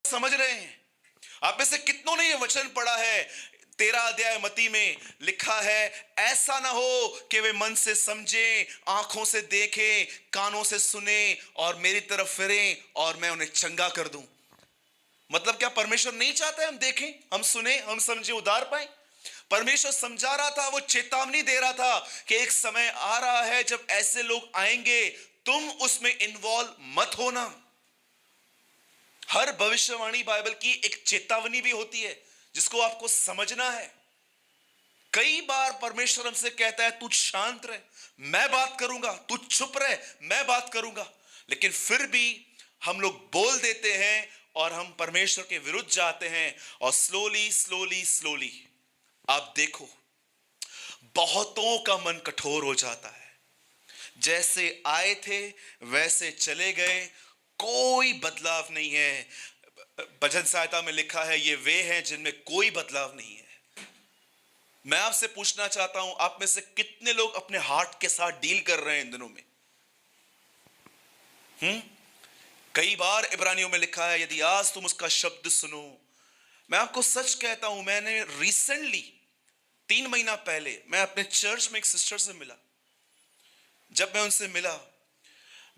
समझ रहे हैं? आप में से कितनों ने ये वचन पढ़ा है? 13 अध्याय मत्ती में लिखा है, ऐसा ना हो कि वे मन से समझें, आंखों से देखें, कानों से सुने और मेरी तरफ फिरें और मैं उन्हें चंगा कर दूं। मतलब क्या परमेश्वर नहीं चाहते हम देखें, हम सुने, हम समझे, उद्धार पाए? परमेश्वर समझा रहा था, वो चेतावनी दे रहा था कि एक समय आ रहा है जब ऐसे लोग आएंगे, तुम उसमें इन्वॉल्व मत होना। हर भविष्यवाणी बाइबल की एक चेतावनी भी होती है जिसको आपको समझना है। कई बार परमेश्वर हमसे कहता है, तू शांत रह, मैं बात करूंगा, तू चुप रह, मैं बात करूंगा। लेकिन फिर भी हम लोग बोल देते हैं और हम परमेश्वर के विरुद्ध जाते हैं। और स्लोली स्लोली स्लोली आप देखो, बहुतों का मन कठोर हो जाता है। जैसे आए थे वैसे चले गए, कोई बदलाव नहीं है। भजन सहायता में लिखा है, ये वे हैं जिनमें कोई बदलाव नहीं है। मैं आपसे पूछना चाहता हूं, आप में से कितने लोग अपने हार्ट के साथ डील कर रहे हैं इन दिनों में? कई बार इब्रानियों में लिखा है, यदि आज तुम उसका शब्द सुनो। मैं आपको सच कहता हूं, मैंने रिसेंटली 3 महीना पहले मैं अपने चर्च में एक सिस्टर से मिला। जब मैं उनसे मिला,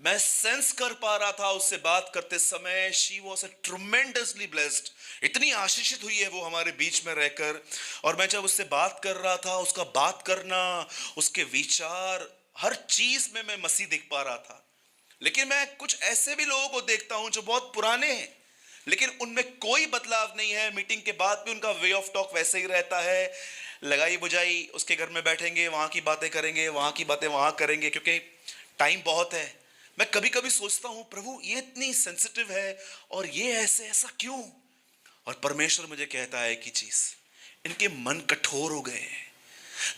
मैं सेंस कर पा रहा था उससे बात करते समय, शी वॉज ट्रेमेंडसली ब्लेस्ड। इतनी आशीषित हुई है वो हमारे बीच में रहकर। और मैं जब उससे बात कर रहा था, उसका बात करना, उसके विचार, हर चीज में मैं मसीह देख पा रहा था। लेकिन मैं कुछ ऐसे भी लोगों को देखता हूं जो बहुत पुराने हैं, लेकिन उनमें कोई बदलाव नहीं है। मीटिंग के बाद भी उनका वे ऑफ टॉक वैसे ही रहता है। लगाई बुझाई, उसके घर में बैठेंगे, वहां की बातें करेंगे, वहां की बातें वहां करेंगे, क्योंकि टाइम बहुत है। मैं कभी कभी सोचता हूं, प्रभु ये इतनी सेंसिटिव है और ये ऐसा क्यों? और परमेश्वर मुझे कहता है कि चीज, इनके मन कठोर हो गए हैं।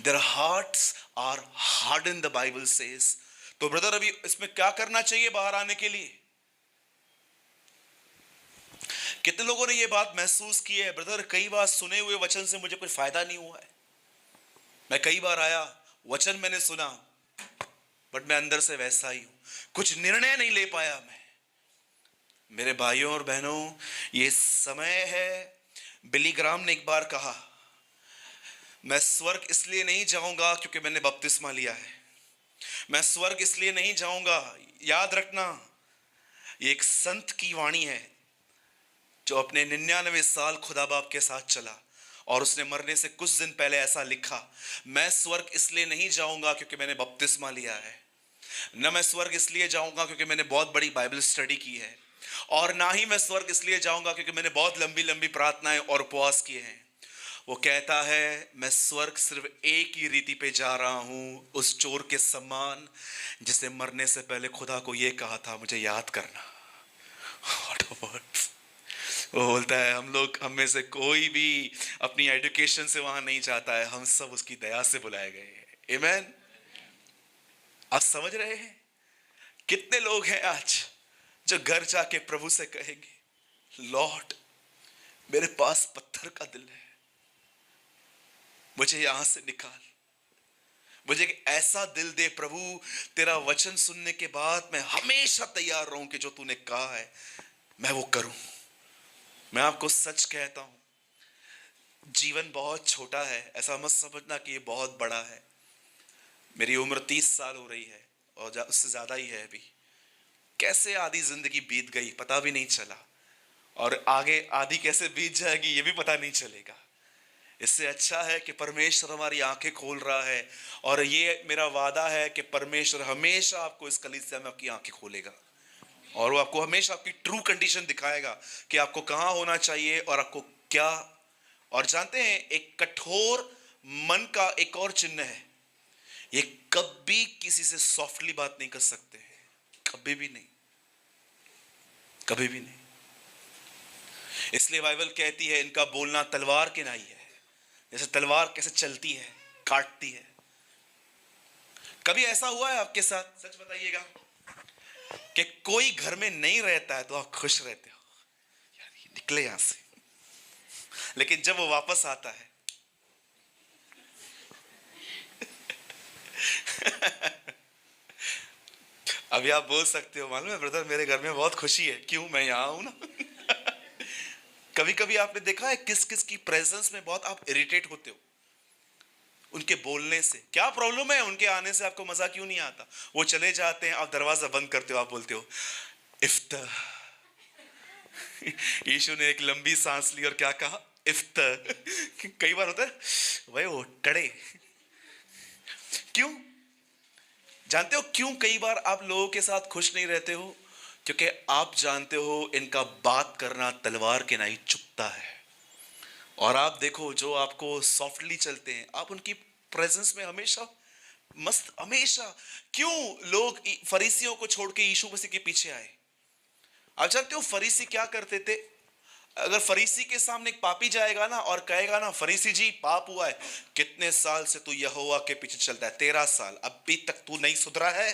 Their hearts are harden, the Bible says. तो ब्रदर, अभी इसमें क्या करना चाहिए बाहर आने के लिए? कितने लोगों ने यह बात महसूस की है, ब्रदर कई बार सुने हुए वचन से मुझे कोई फायदा नहीं हुआ है। मैं कई बार आया, वचन मैंने सुना, बट मैं अंदर से वैसा ही हूं, कुछ निर्णय नहीं ले पाया मैं। मेरे भाइयों और बहनों, ये समय है, बिली ग्राम ने एक बार कहा, मैं स्वर्ग इसलिए नहीं जाऊंगा क्योंकि मैंने बपतिस्मा लिया है। मैं स्वर्ग इसलिए नहीं जाऊंगा। याद रखना, ये एक संत की वाणी है जो अपने 99 साल खुदा बाप के साथ चला और उसने मरने से कुछ दिन पहले ऐसा लिखा, मैं स्वर्ग इसलिए नहीं जाऊंगा क्योंकि मैंने बपतिस्मा लिया है, न मैं स्वर्ग इसलिए जाऊंगा क्योंकि मैंने बहुत बड़ी बाइबल स्टडी की है, और ना ही मैं स्वर्ग इसलिए जाऊंगा क्योंकि मैंने बहुत लंबी लंबी प्रार्थनाएं और उपवास किए हैं। वो कहता है, मैं स्वर्ग सिर्फ एक ही रीति पे जा रहा हूं, उस चोर के समान जिसने मरने से पहले खुदा को यह कहा था, मुझे याद करना। वो बोलता है, हम में से कोई भी अपनी एजुकेशन से वहां नहीं जाता है, हम सब उसकी दया से बुलाए गए हैं। आमीन। आप समझ रहे हैं? कितने लोग हैं आज जो घर जाके प्रभु से कहेंगे, लॉर्ड मेरे पास पत्थर का दिल है, मुझे यहां से निकाल, मुझे एक ऐसा दिल दे प्रभु, तेरा वचन सुनने के बाद मैं हमेशा तैयार रहूं कि जो तूने कहा है मैं वो करूं। मैं आपको सच कहता हूं, जीवन बहुत छोटा है, ऐसा मत समझना कि ये बहुत बड़ा है। मेरी उम्र 30 साल हो रही है और उससे ज्यादा ही है अभी। कैसे आधी जिंदगी बीत गई पता भी नहीं चला, और आगे आधी कैसे बीत जाएगी ये भी पता नहीं चलेगा। इससे अच्छा है कि परमेश्वर हमारी आंखें खोल रहा है, और ये मेरा वादा है कि परमेश्वर हमेशा आपको इस कलीसिया में आपकी आंखें खोलेगा और वो आपको हमेशा आपकी ट्रू कंडीशन दिखाएगा कि आपको कहां होना चाहिए और आपको क्या। और जानते हैं, एक कठोर मन का एक और चिन्ह है, ये कभी किसी से सॉफ्टली बात नहीं कर सकते हैं, कभी भी नहीं, कभी भी नहीं। इसलिए बाइबल कहती है, इनका बोलना तलवार के नाई है। जैसे तलवार कैसे चलती है, काटती है। कभी ऐसा हुआ है आपके साथ, सच बताइएगा, कि कोई घर में नहीं रहता है तो आप खुश रहते हो, यार ये निकले यहां से, लेकिन जब वो वापस आता है अभी आप बोल सकते हो, मालूम है ब्रदर मेरे घर में बहुत खुशी है, क्यों? मैं यहां हूं ना। कभी कभी आपने देखा है किस किस की प्रेजेंस में बहुत आप इरिटेट होते हो, उनके बोलने से। क्या प्रॉब्लम है उनके आने से? आपको मजा क्यों नहीं आता? वो चले जाते हैं, आप दरवाजा बंद करते हो, आप बोलते हो इफ्तार। यीशु ने एक लंबी सांस ली और क्या कहा? इफ्तार। कई बार होता है भाई वो टड़े। क्यों? जानते हो क्यों कई बार आप लोगों के साथ खुश नहीं रहते हो? क्योंकि आप जानते हो इनका बात करना तलवार के नहीं चुभता है। और आप देखो जो आपको सॉफ्टली चलते हैं, आप उनकी प्रेजेंस में हमेशा मस्त, हमेशा। क्यों लोग फरीसियों को छोड़ के यीशु मसीह के पीछे आए? आप जानते हो फरीसी क्या करते थे? अगर फरीसी के सामने एक पापी जाएगा ना और कहेगा ना, फरीसी जी पाप हुआ है, कितने साल से तू यहोवा के पीछे चलता है? 13 साल, अभी तक तू नहीं सुधरा है।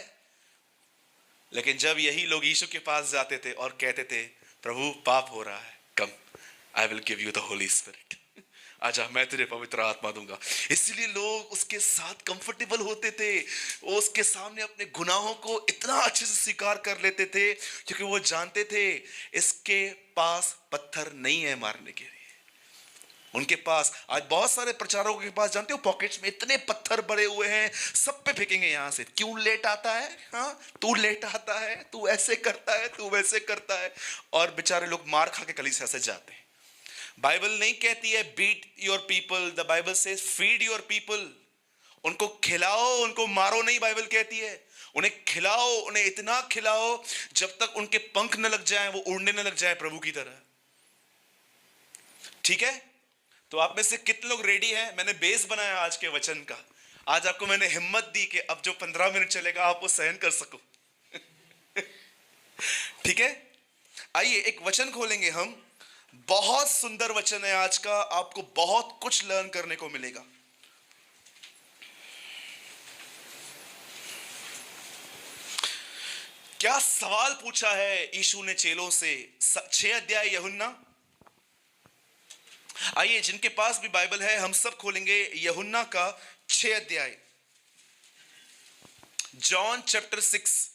लेकिन जब यही लोग यीशु के पास जाते थे और कहते थे प्रभु पाप हो रहा है, come, I will give you the holy spirit, आजा मैं तुझे पवित्र आत्मा दूंगा। इसलिए लोग उसके साथ कंफर्टेबल होते थे, वो उसके सामने अपने गुनाहों को इतना अच्छे से स्वीकार कर लेते थे, क्योंकि वो जानते थे इसके पास पत्थर नहीं है मारने के लिए। उनके पास आज बहुत सारे प्रचारकों के पास, जानते हो, पॉकेट्स में इतने पत्थर भरे हुए हैं, सब पे फेंकेंगे यहां से। क्यों लेट आता है? हाँ, तू लेट आता है, तू ऐसे करता है, तू वैसे करता है, और बेचारे लोग मार खा के कलीसिया से जाते हैं। बाइबल नहीं कहती है beat your people, the Bible say feed your people. उनको खिलाओ, उनको मारो नहीं, बाइबल कहती है उन्हें खिलाओ, उन्हें इतना खिलाओ जब तक उनके पंख न लग जाएं, वो उड़ने न लग जाए प्रभु की तरह। ठीक है? तो आप में से कितने लोग रेडी हैं? मैंने बेस बनाया आज के वचन का। आज आपको मैंने हिम्मत दी कि अब जो 15 मिनट चलेगा आप वो सहन कर सको। ठीक है, आइए एक वचन खोलेंगे हम। बहुत सुंदर वचन है आज का, आपको बहुत कुछ लर्न करने को मिलेगा। क्या सवाल पूछा है यीशु ने चेलों से? 6 अध्याय यूहन्ना। आइए जिनके पास भी बाइबल है हम सब खोलेंगे यूहन्ना का 6 अध्याय, जॉन चैप्टर 6।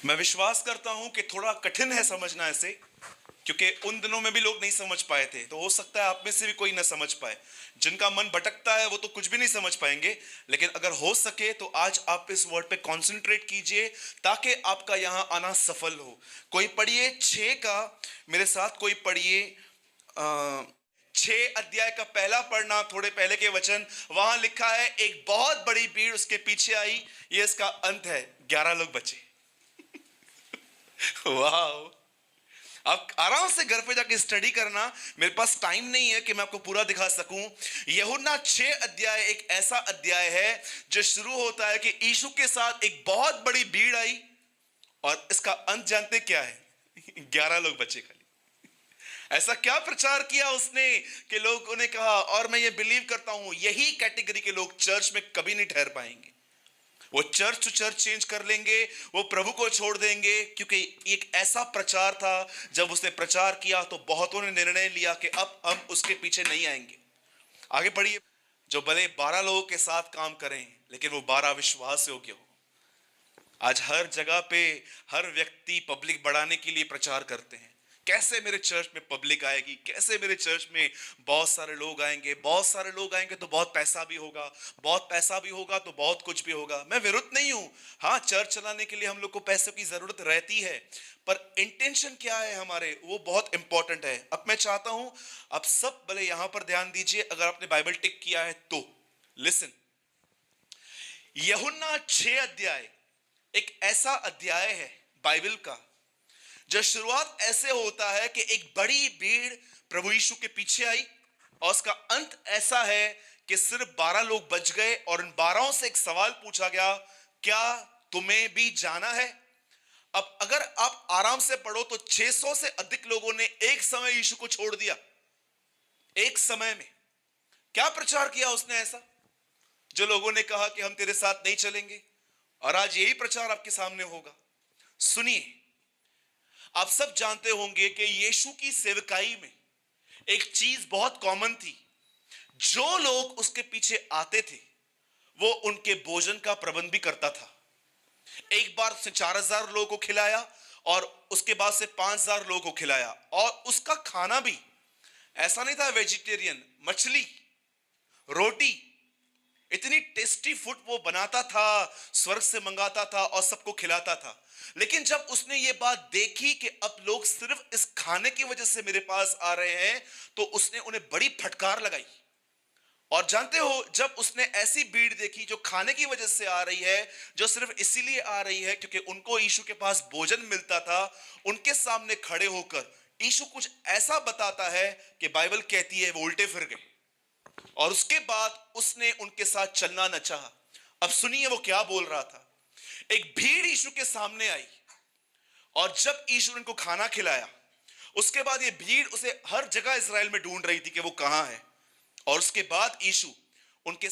मैं विश्वास करता हूं कि थोड़ा कठिन है समझना इसे, क्योंकि उन दिनों में भी लोग नहीं समझ पाए थे, तो हो सकता है आप में से भी कोई ना समझ पाए। जिनका मन भटकता है वो तो कुछ भी नहीं समझ पाएंगे, लेकिन अगर हो सके तो आज आप इस वर्ड पे कंसंट्रेट कीजिए ताकि आपका यहां आना सफल हो। कोई पढ़िए 6 का मेरे साथ, कोई पढ़िए 6 अध्याय का पहला पढ़ना, थोड़े पहले के वचन। वहां लिखा है एक बहुत बड़ी भीड़ उसके पीछे आई, ये इसका अंत है, 11 लोग बचे। वाह! आप आराम से घर पे जाके स्टडी करना, मेरे पास टाइम नहीं है कि मैं आपको पूरा दिखा सकूं। यूहन्ना 6 अध्याय एक ऐसा अध्याय है जो शुरू होता है कि यीशु के साथ एक बहुत बड़ी भीड़ आई, और इसका अंत जानते क्या है? 11 लोग बचे खाली। ऐसा क्या प्रचार किया उसने कि लोगों ने कहा, और मैं ये बिलीव करता हूं यही कैटेगरी के लोग चर्च में कभी नहीं ठहर पाएंगे। वो चर्च टू चर्च चेंज कर लेंगे, वो प्रभु को छोड़ देंगे, क्योंकि एक ऐसा प्रचार था जब उसने प्रचार किया तो बहुतों ने निर्णय लिया कि अब हम उसके पीछे नहीं आएंगे। आगे पढ़िए। जो भले 12 लोगों के साथ काम करें, लेकिन वो 12 विश्वास योग्य हो। आज हर जगह पे हर व्यक्ति पब्लिक बढ़ाने के लिए प्रचार करते हैं, कैसे मेरे चर्च में पब्लिक आएगी, कैसे मेरे चर्च में बहुत सारे लोग आएंगे, बहुत सारे लोग आएंगे तो बहुत पैसा भी होगा, बहुत पैसा भी होगा तो बहुत कुछ भी होगा। मैं विरुद्ध नहीं हूं, हाँ चर्च चलाने के लिए हम लोग को पैसों की जरूरत रहती है, पर इंटेंशन क्या है हमारे, वो बहुत इंपॉर्टेंट है। अब मैं चाहता हूं आप सब भले यहां पर ध्यान दीजिए, अगर आपने बाइबल टिक किया है तो लिसन। यूहन्ना 6 अध्याय एक ऐसा अध्याय है बाइबल का जो शुरुआत ऐसे होता है कि एक बड़ी भीड़ प्रभु यीशु के पीछे आई, और उसका अंत ऐसा है कि सिर्फ 12 लोग बच गए, और इन 12 से एक सवाल पूछा गया, क्या तुम्हें भी जाना है? अब अगर आप आराम से पढ़ो तो 600 से अधिक लोगों ने एक समय यीशु को छोड़ दिया। एक समय में क्या प्रचार किया उसने ऐसा जो लोगों ने कहा कि हम तेरे साथ नहीं चलेंगे? और आज यही प्रचार आपके सामने होगा। सुनिए, आप सब जानते होंगे कि यीशु की सेवकाई में एक चीज बहुत कॉमन थी, जो लोग उसके पीछे आते थे वो उनके भोजन का प्रबंध भी करता था। एक बार उसने 4,000 लोगों को खिलाया और उसके बाद से 5,000 लोगों को खिलाया। और उसका खाना भी ऐसा नहीं था वेजिटेरियन, मछली, रोटी, इतनी टेस्टी फूड वो बनाता था, स्वर्ग से मंगाता था और सबको खिलाता था। लेकिन जब उसने ये बात देखी कि अब लोग सिर्फ इस खाने की वजह से मेरे पास आ रहे हैं, तो उसने उन्हें बड़ी फटकार लगाई। और जानते हो, जब उसने ऐसी भीड़ देखी जो खाने की वजह से आ रही है, जो सिर्फ इसीलिए आ रही है क्योंकि उनको यीशु के पास भोजन मिलता था, उनके सामने खड़े होकर यीशु कुछ ऐसा बताता है कि बाइबल कहती है वो उल्टे फिर गए। और उसके बाद उसने उनके साथ चलना न चाहा। अब सुनिए वो क्या बोल रहा था। एक भीड़ यीशु के सामने आई और जब यीशु ने उनको खाना खिलाया, उसके बाद ये भीड़ उसे हर जगह इज़राइल में ढूंढ रही थी कि वो कहां है। और उसके बाद यीशु उनके